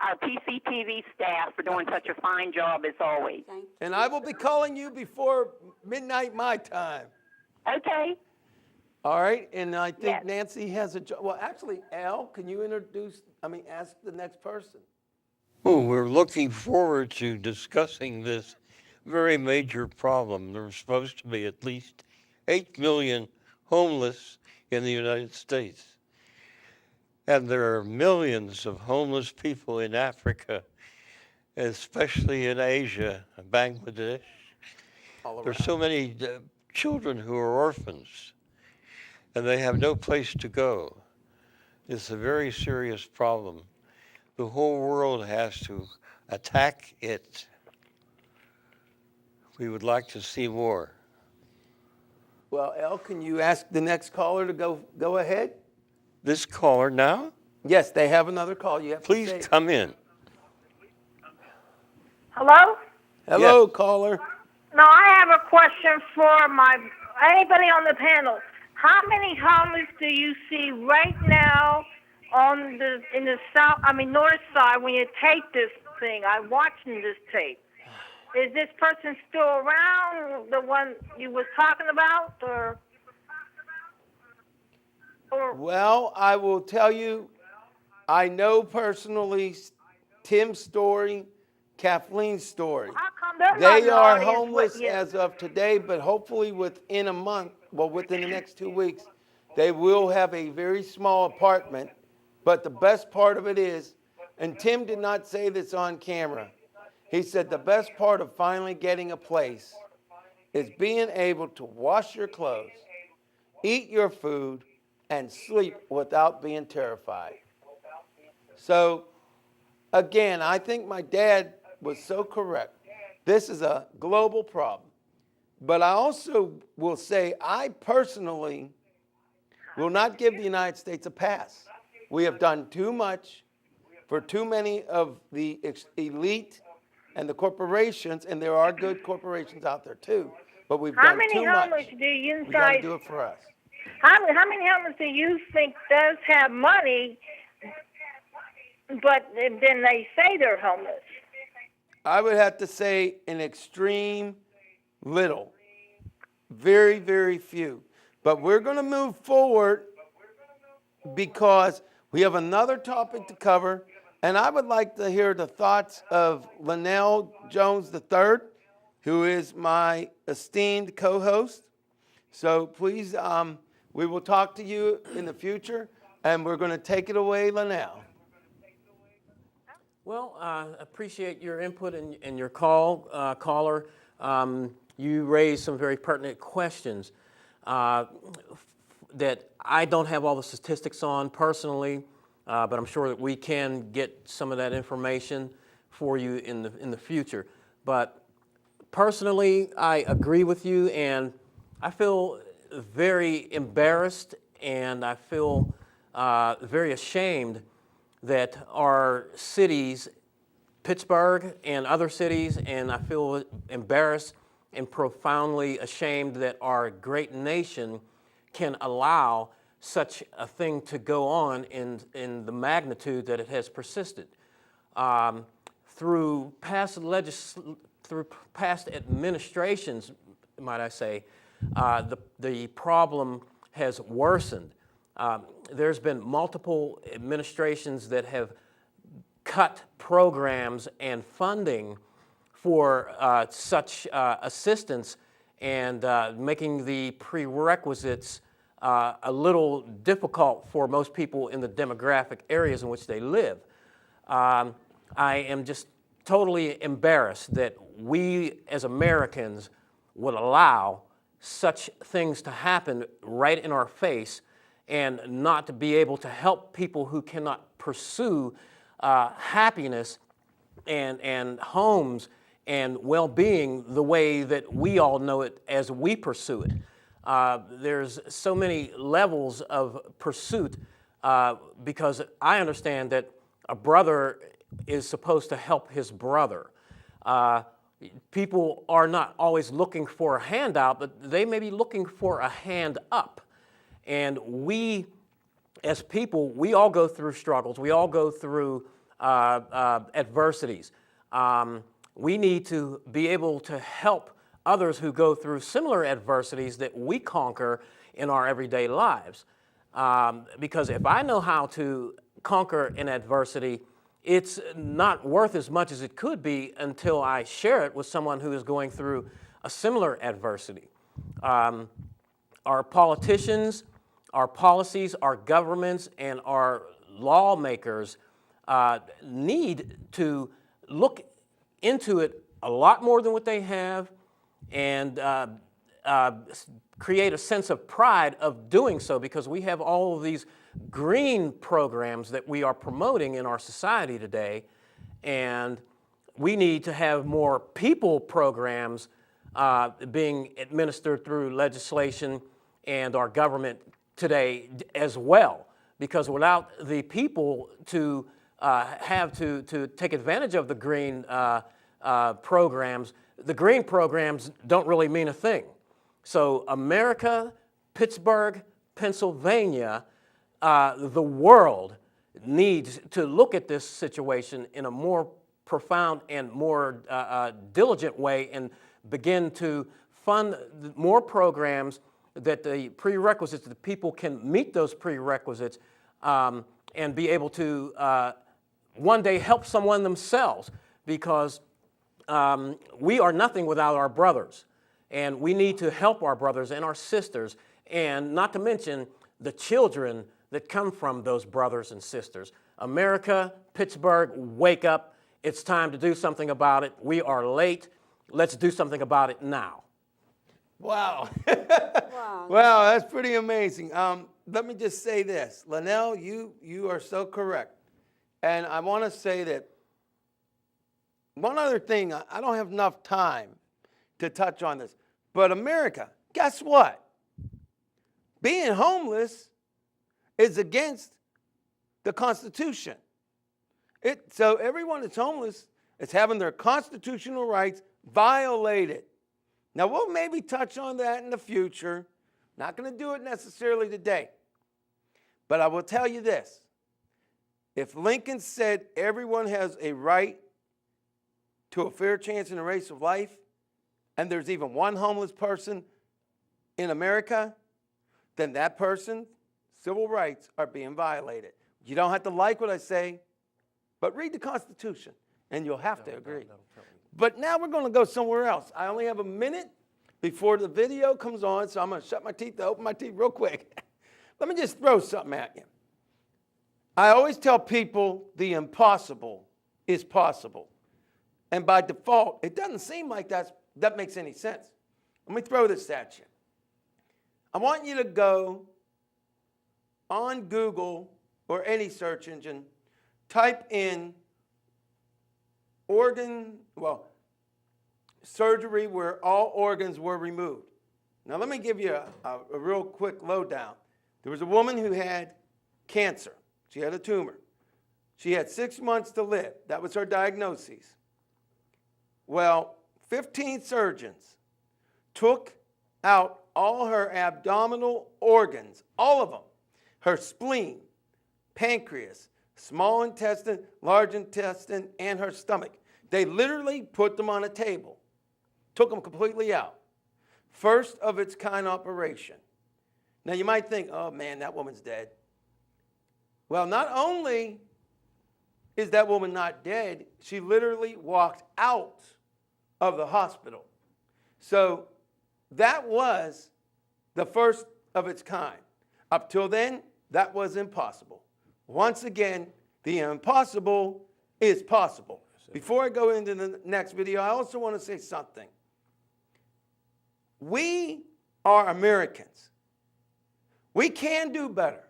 our PCTV staff for doing such a fine job as always. Thank you. And I will be calling you before midnight my time. Okay. All right, and I think Yes. Nancy has a job. Well, actually, Al, can you ask the next person? Oh, we're looking forward to discussing this very major problem. There's supposed to be at least 8 million homeless in the United States. And there are millions of homeless people in Africa, especially in Asia, Bangladesh. All There's around. so many children who are orphans, and they have no place to go. It's a very serious problem. The whole world has to attack it. We would like to see more. Well, Al, can you ask the next caller to go ahead? This caller now, Yes, they have another call. You have please to say. come in. Hello? Hello, Yes. caller. No, I have a question for anybody on the panel. How many homeless do you see right now in the north side when you tape this thing? I'm watching this tape. Is this person still around, the one you was talking about, or Well, I will tell you, I know personally Tim's story, Kathleen's story. how come they're not in They the are audience homeless with you? as of today, but hopefully within a month, well, within the next 2 weeks, they will have a very small apartment. But the best part of it is, and Tim did not say this on camera, he said the best part of finally getting a place is being able to wash your clothes, eat your food, and sleep without being terrified. So, again, I think my dad was so correct. This is a global problem. But I also will say, I personally will not give the United States a pass. We have done too much for too many of the elite and the corporations, and there are good corporations out there too, but we've How done many too homeless much. do you We got to guys? do it for us. How many homeless do you think does have money, but then they say they're homeless? I would have to say an extreme little. Very, very few. But we're going to move forward because we have another topic to cover, and I would like to hear the thoughts of Linnell Jones III, who is my esteemed co-host. So please, we will talk to you in the future, and we're going to take it away, Linnell. Well, I appreciate your input and your caller. You raised some very pertinent questions that I don't have all the statistics on personally, but I'm sure that we can get some of that information for you in the future. But personally, I agree with you, and I feel very embarrassed, and I feel very ashamed that our cities, Pittsburgh and other cities, and I feel embarrassed and profoundly ashamed that our great nation can allow such a thing to go on in the magnitude that it has persisted. Through past administrations, might I say, the problem has worsened. There's been multiple administrations that have cut programs and funding for such assistance, and making the prerequisites a little difficult for most people in the demographic areas in which they live. I am just totally embarrassed that we as Americans would allow such things to happen right in our face and not to be able to help people who cannot pursue happiness and homes and well-being the way that we all know it as we pursue it. There's so many levels of pursuit because I understand that a brother is supposed to help his brother. People are not always looking for a handout, but they may be looking for a hand up. And we, as people, we all go through struggles. We all go through adversities. We need to be able to help others who go through similar adversities that we conquer in our everyday lives. Because if I know how to conquer an adversity, it's not worth as much as it could be until I share it with someone who is going through a similar adversity. Our politicians, our policies, our governments, and our lawmakers need to look into it a lot more than what they have, and create a sense of pride of doing so, because we have all of these green programs that we are promoting in our society today, and we need to have more people programs being administered through legislation and our government today as well, because without the people to have to take advantage of the green programs, the green programs don't really mean a thing. So America, Pittsburgh, Pennsylvania, the world needs to look at this situation in a more profound and more diligent way, and begin to fund more programs that the prerequisites, that the people can meet those prerequisites and be able to one day help someone themselves, because we are nothing without our brothers, and we need to help our brothers and our sisters, and not to mention the children that come from those brothers and sisters. America, Pittsburgh, wake up. It's time to do something about it. We are late. Let's do something about it now. Wow. Wow. Wow, that's pretty amazing. Let me just say this. Linnell, you are so correct. And I want to say that one other thing, I don't have enough time to touch on this, but America, guess what? Being homeless is against the Constitution. So everyone that's homeless is having their constitutional rights violated. Now, we'll maybe touch on that in the future. Not going to do it necessarily today. But I will tell you this. If Lincoln said everyone has a right to a fair chance in the race of life, and there's even one homeless person in America, then that person's civil rights are being violated. You don't have to like what I say, but read the Constitution, and you'll have to agree. But now we're going to go somewhere else. I only have a minute before the video comes on, so I'm going to shut my teeth to open my teeth real quick. Let me just throw something at you. I always tell people the impossible is possible. And by default, it doesn't seem like that makes any sense. Let me throw this at you. I want you to go on Google or any search engine, type in surgery where all organs were removed. Now let me give you a real quick lowdown. There was a woman who had cancer. She had a tumor. She had 6 months to live. That was her diagnosis. Well, 15 surgeons took out all her abdominal organs, all of them, her spleen, pancreas, small intestine, large intestine, and her stomach. They literally put them on a table, took them completely out. First of its kind operation. Now you might think, oh man, that woman's dead. Well, not only is that woman not dead, she literally walked out of the hospital. So that was the first of its kind. Up till then, that was impossible. Once again, the impossible is possible. Before I go into the next video, I also want to say something. We are Americans. We can do better.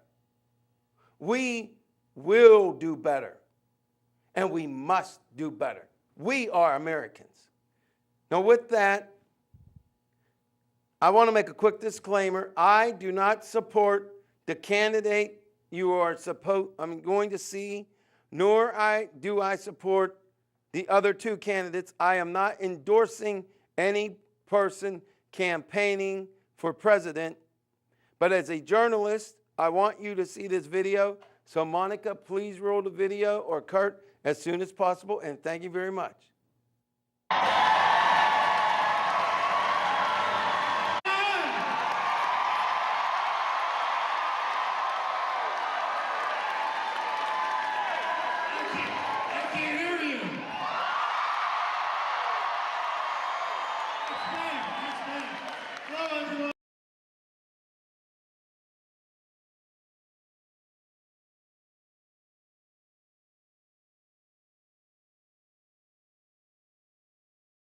We will do better. And we must do better. We are Americans. Now with that, I want to make a quick disclaimer. I do not support the candidate you are going to see, nor do I support the other two candidates. I am not endorsing any person campaigning for president. But as a journalist, I want you to see this video. So Monica, please roll the video, or Kurt, as soon as possible, and thank you very much.